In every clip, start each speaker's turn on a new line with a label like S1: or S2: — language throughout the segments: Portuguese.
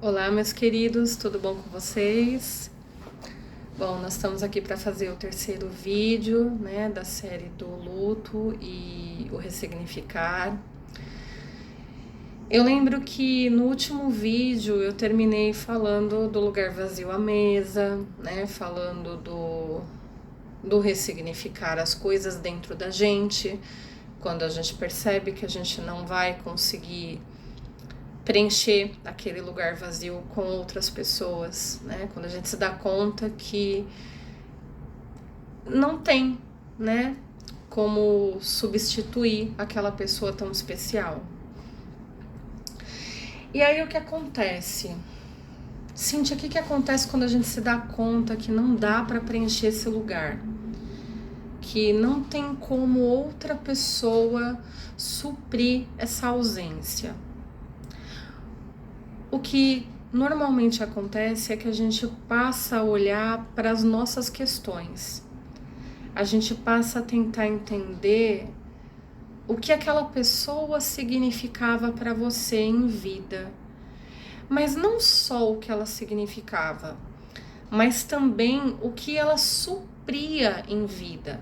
S1: Olá, meus queridos, tudo bom com vocês? Bom, nós estamos aqui para fazer o terceiro vídeo, né, da série do luto e o ressignificar. Eu lembro que no último vídeo eu terminei falando do lugar vazio à mesa, né, falando do ressignificar as coisas dentro da gente, quando a gente percebe que a gente não vai conseguir preencher aquele lugar vazio com outras pessoas, né? Quando a gente se dá conta que não tem, né, como substituir aquela pessoa tão especial. E aí o que acontece? Cíntia, o que acontece quando a gente se dá conta que não dá para preencher esse lugar? Que não tem como outra pessoa suprir essa ausência? O que normalmente acontece é que a gente passa a olhar para as nossas questões. A gente passa a tentar entender o que aquela pessoa significava para você em vida. Mas não só o que ela significava, mas também o que ela supria em vida.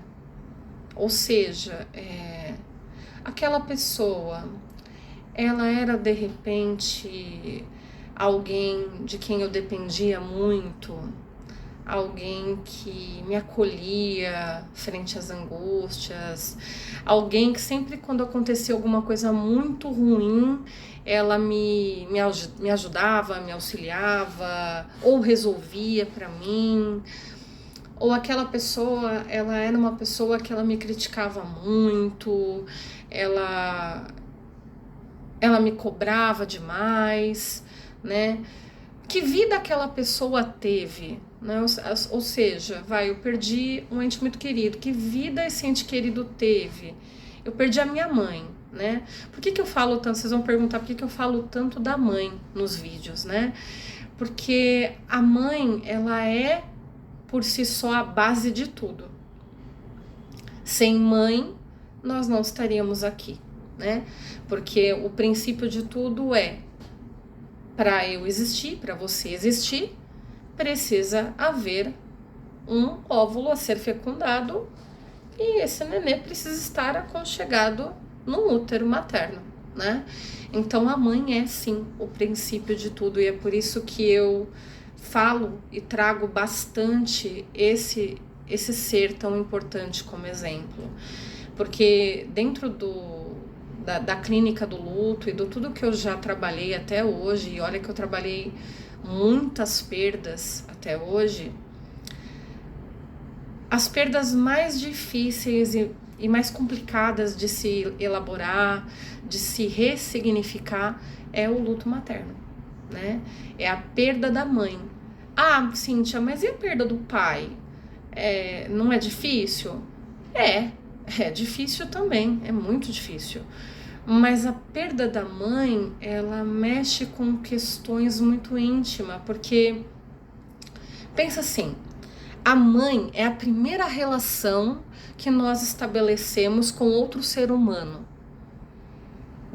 S1: Ou seja, aquela pessoa, ela era de repente alguém de quem eu dependia muito, alguém que me acolhia frente às angústias, alguém que sempre quando acontecia alguma coisa muito ruim, ela me ajudava, me auxiliava, ou resolvia para mim. Ou aquela pessoa, ela era uma pessoa que ela me criticava muito, ela me cobrava demais, né? Que vida aquela pessoa teve, né? Ou seja, eu perdi um ente muito querido. Que vida esse ente querido teve? Eu perdi a minha mãe, né? Por que eu falo tanto? Vocês vão perguntar por que eu falo tanto da mãe nos vídeos, né? Porque a mãe, ela é por si só a base de tudo. Sem mãe, nós não estaríamos aqui, né? Porque o princípio de tudo é: para eu existir, para você existir, precisa haver um óvulo a ser fecundado e esse nenê precisa estar aconchegado no útero materno, né? Então a mãe é sim o princípio de tudo e é por isso que eu falo e trago bastante esse ser tão importante como exemplo. Porque dentro da clínica do luto e do tudo que eu já trabalhei até hoje, e olha que eu trabalhei muitas perdas até hoje, as perdas mais difíceis e mais complicadas de se elaborar, de se ressignificar, é o luto materno, né? É a perda da mãe. Ah, Cíntia, mas e a perda do pai? Não é difícil? É difícil também, é muito difícil. Mas a perda da mãe, ela mexe com questões muito íntimas, porque pensa assim, a mãe é a primeira relação que nós estabelecemos com outro ser humano,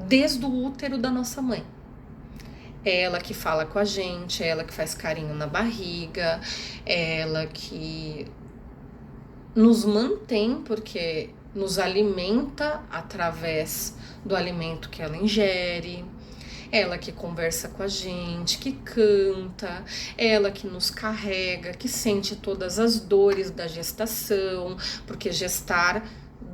S1: desde o útero da nossa mãe. É ela que fala com a gente, é ela que faz carinho na barriga, é ela que nos mantém, porque nos alimenta através do alimento que ela ingere, ela que conversa com a gente, que canta, ela que nos carrega, que sente todas as dores da gestação, porque gestar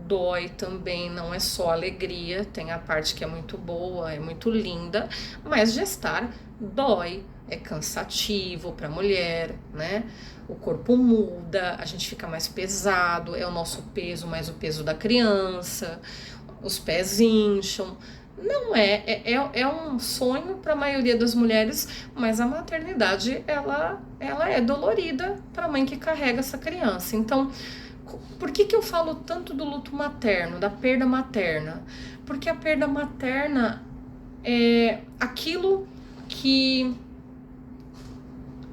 S1: dói também, não é só alegria, tem a parte que é muito boa, é muito linda, mas gestar dói, é cansativo para a mulher, né? O corpo muda, a gente fica mais pesado, é o nosso peso mais o peso da criança, os pés incham. Não é um sonho para a maioria das mulheres, mas a maternidade ela é dolorida para a mãe que carrega essa criança. Então, por que eu falo tanto do luto materno, da perda materna? Porque a perda materna é aquilo que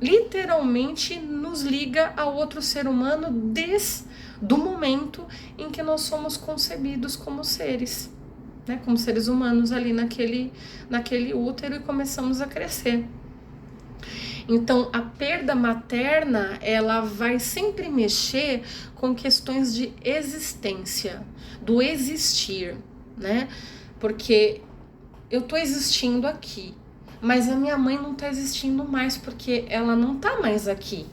S1: literalmente nos liga a outro ser humano desde o momento em que nós somos concebidos como seres, né? Como seres humanos ali naquele útero e começamos a crescer. Então, a perda materna, ela vai sempre mexer com questões de existência, do existir, né? Porque eu tô existindo aqui, mas a minha mãe não tá existindo mais porque ela não tá mais aqui,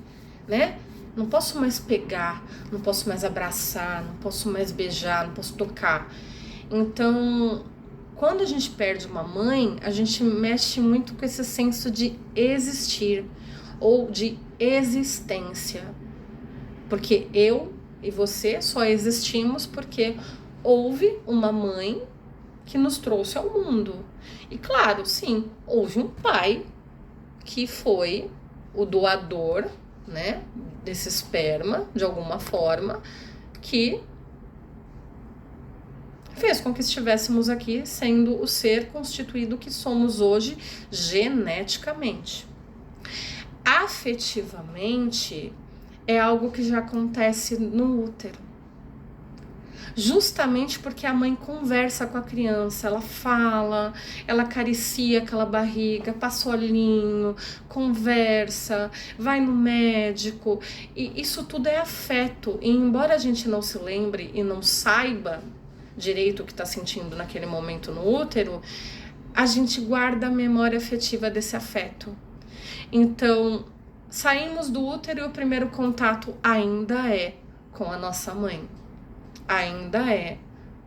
S1: né? Não posso mais pegar, não posso mais abraçar, não posso mais beijar, não posso tocar. Então, quando a gente perde uma mãe, a gente mexe muito com esse senso de existir ou de existência. Porque eu e você só existimos porque houve uma mãe que nos trouxe ao mundo. E claro, sim, houve um pai que foi o doador, né, desse esperma, de alguma forma, que fez com que estivéssemos aqui sendo o ser constituído que somos hoje geneticamente. Afetivamente, é algo que já acontece no útero. Justamente porque a mãe conversa com a criança, ela fala, ela acaricia aquela barriga, passa olhinho, conversa, vai no médico, e isso tudo é afeto. E embora a gente não se lembre e não saiba direito o que está sentindo naquele momento no útero, a gente guarda a memória afetiva desse afeto. Então, saímos do útero e o primeiro contato ainda é com a nossa mãe. Ainda é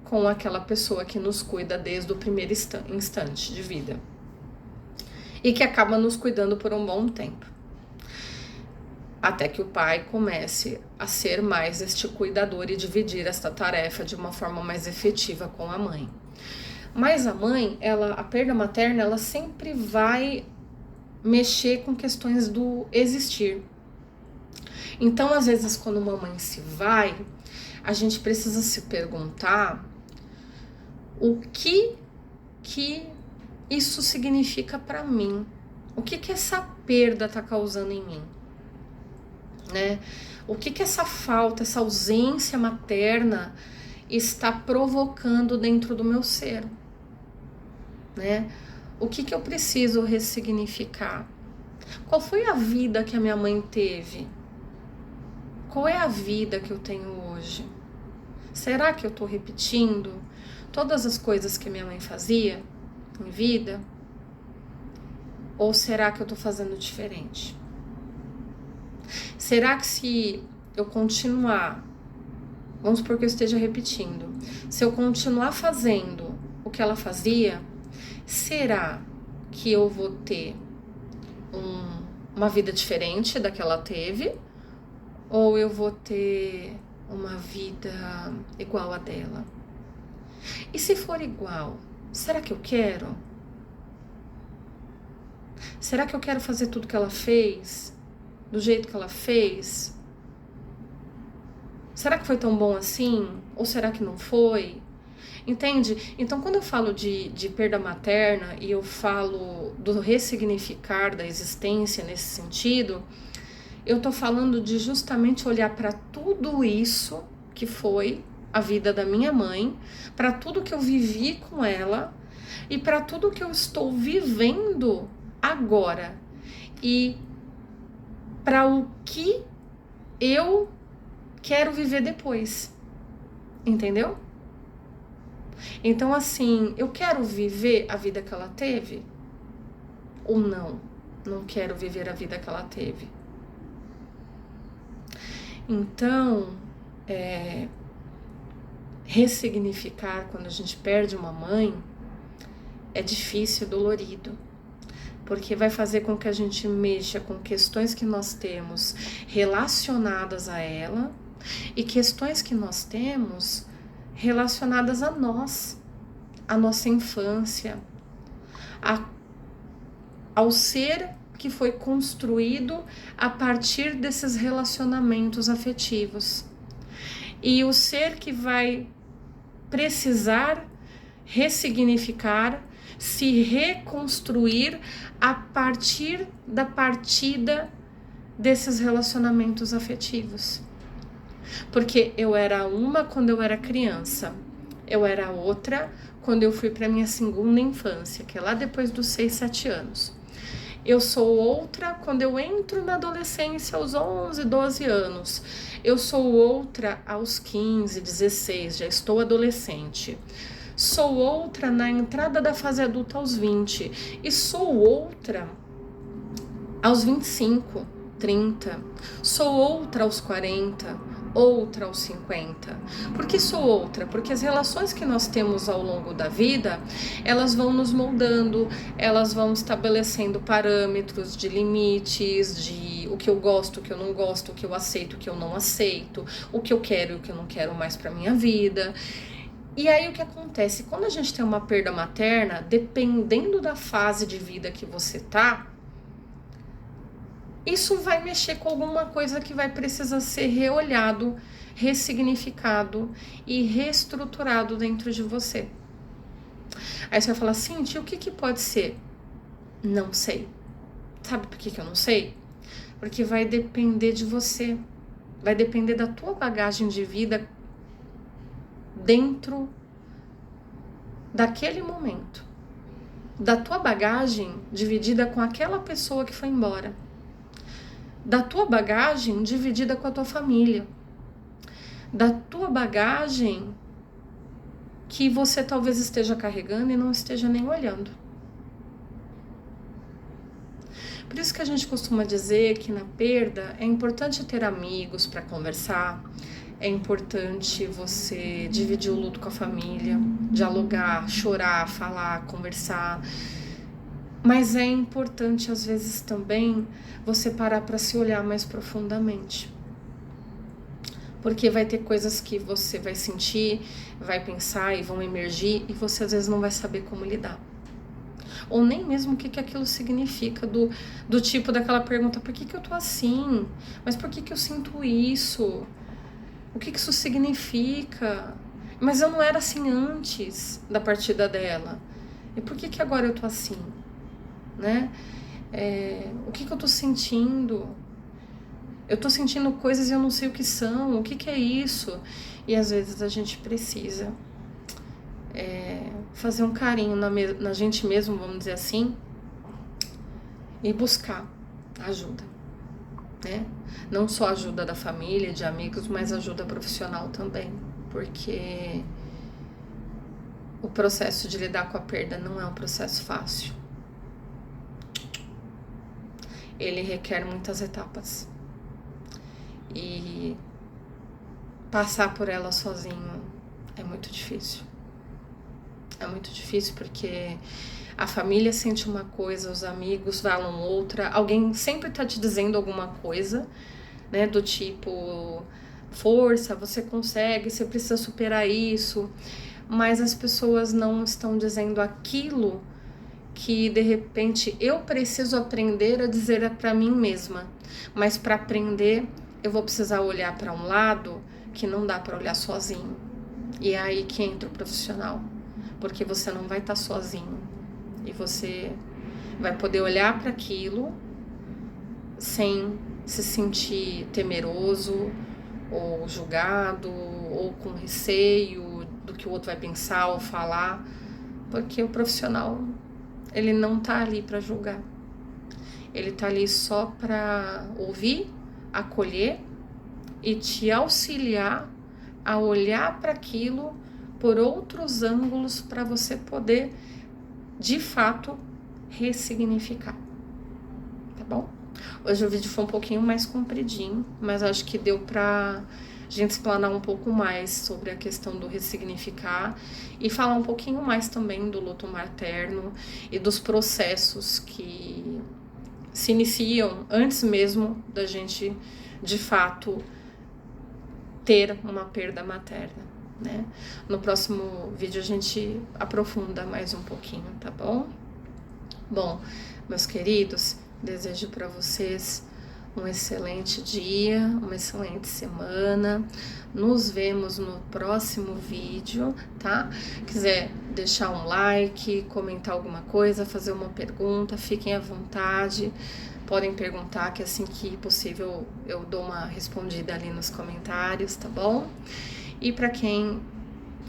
S1: com aquela pessoa que nos cuida desde o primeiro instante de vida. E que acaba nos cuidando por um bom tempo. Até que o pai comece a ser mais este cuidador e dividir esta tarefa de uma forma mais efetiva com a mãe. Mas a mãe, a perda materna, ela sempre vai mexer com questões do existir. Então, às vezes, quando uma mãe se vai, a gente precisa se perguntar o que isso significa para mim. O que essa perda está causando em mim? Né? O que essa falta, essa ausência materna está provocando dentro do meu ser? Né? O que eu preciso ressignificar? Qual foi a vida que a minha mãe teve? Qual é a vida que eu tenho hoje? Será que eu estou repetindo todas as coisas que minha mãe fazia em vida? Ou será que eu estou fazendo diferente? Será que se eu continuar, vamos supor que eu esteja repetindo, se eu continuar fazendo o que ela fazia, será que eu vou ter uma vida diferente da que ela teve? Ou eu vou ter uma vida igual a dela? E se for igual, será que eu quero? Será que eu quero fazer tudo que ela fez? Do jeito que ela fez? Será que foi tão bom assim? Ou será que não foi? Entende? Então, quando eu falo de perda materna e eu falo do ressignificar da existência nesse sentido, eu tô falando de justamente olhar para tudo isso que foi a vida da minha mãe, para tudo que eu vivi com ela e para tudo que eu estou vivendo agora. E para o que eu quero viver depois. Entendeu? Então, assim, eu quero viver a vida que ela teve? Ou não? Não quero viver a vida que ela teve. Então, ressignificar quando a gente perde uma mãe é difícil, dolorido, porque vai fazer com que a gente mexa com questões que nós temos relacionadas a ela e questões que nós temos relacionadas a nós, a nossa infância, ao ser que foi construído a partir desses relacionamentos afetivos. E o ser que vai precisar ressignificar, se reconstruir a partir da partida desses relacionamentos afetivos. Porque eu era uma quando eu era criança, eu era outra quando eu fui para minha segunda infância, que é lá depois dos 6, 7 anos. Eu sou outra quando eu entro na adolescência aos 11, 12 anos. Eu sou outra aos 15, 16, já estou adolescente. Sou outra na entrada da fase adulta aos 20. E sou outra aos 25, 30. Sou outra aos 40. Outra aos 50. Por que sou outra? Porque as relações que nós temos ao longo da vida, elas vão nos moldando, elas vão estabelecendo parâmetros de limites, de o que eu gosto, o que eu não gosto, o que eu aceito, o que eu não aceito, o que eu quero e o que eu não quero mais para minha vida. E aí o que acontece? Quando a gente tem uma perda materna, dependendo da fase de vida que você tá, isso vai mexer com alguma coisa que vai precisar ser reolhado, ressignificado e reestruturado dentro de você. Aí você vai falar, Cintia, o que pode ser? Não sei. Sabe por que eu não sei? Porque vai depender de você. Vai depender da tua bagagem de vida dentro daquele momento. Da tua bagagem dividida com aquela pessoa que foi embora. Da tua bagagem dividida com a tua família, da tua bagagem que você talvez esteja carregando e não esteja nem olhando. Por isso que a gente costuma dizer que na perda é importante ter amigos para conversar, é importante você dividir o luto com a família, dialogar, chorar, falar, conversar. Mas é importante, às vezes, também você parar para se olhar mais profundamente. Porque vai ter coisas que você vai sentir, vai pensar e vão emergir e você, às vezes, não vai saber como lidar. Ou nem mesmo o que aquilo significa, do tipo daquela pergunta, por que eu tô assim? Mas por que eu sinto isso? O que isso significa? Mas eu não era assim antes da partida dela. E por que agora eu tô assim? Né? O que eu tô sentindo? Eu tô sentindo coisas e eu não sei o que são. O que é isso? E às vezes a gente precisa fazer um carinho na gente mesmo, vamos dizer assim, e buscar ajuda, né? Não só ajuda da família, de amigos, mas ajuda profissional também, porque o processo de lidar com a perda não é um processo fácil. Ele requer muitas etapas. E passar por ela sozinho é muito difícil. É muito difícil porque a família sente uma coisa, os amigos falam outra, alguém sempre tá te dizendo alguma coisa, né, do tipo, força, você consegue, você precisa superar isso, mas as pessoas não estão dizendo aquilo que de repente eu preciso aprender a dizer para mim mesma, mas para aprender eu vou precisar olhar para um lado que não dá para olhar sozinho, e é aí que entra o profissional, porque você não vai estar sozinho e você vai poder olhar para aquilo sem se sentir temeroso ou julgado ou com receio do que o outro vai pensar ou falar, porque o profissional, ele não tá ali para julgar, ele tá ali só para ouvir, acolher e te auxiliar a olhar para aquilo por outros ângulos para você poder, de fato, ressignificar, tá bom? Hoje o vídeo foi um pouquinho mais compridinho, mas acho que deu pra gente explanar um pouco mais sobre a questão do ressignificar e falar um pouquinho mais também do luto materno e dos processos que se iniciam antes mesmo da gente, de fato, ter uma perda materna, né? No próximo vídeo a gente aprofunda mais um pouquinho, tá bom? Bom, meus queridos, desejo para vocês um excelente dia, uma excelente semana. Nos vemos no próximo vídeo, tá? Quiser deixar um like, comentar alguma coisa, fazer uma pergunta, fiquem à vontade. Podem perguntar, que assim que possível eu dou uma respondida ali nos comentários, tá bom? E para quem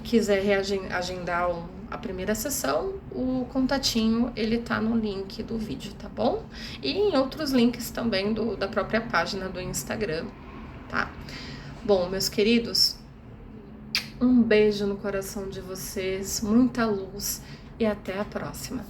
S1: quiser agendar a primeira sessão, o contatinho, ele tá no link do vídeo, tá bom? E em outros links também da própria página do Instagram, tá? Bom, meus queridos, um beijo no coração de vocês, muita luz e até a próxima.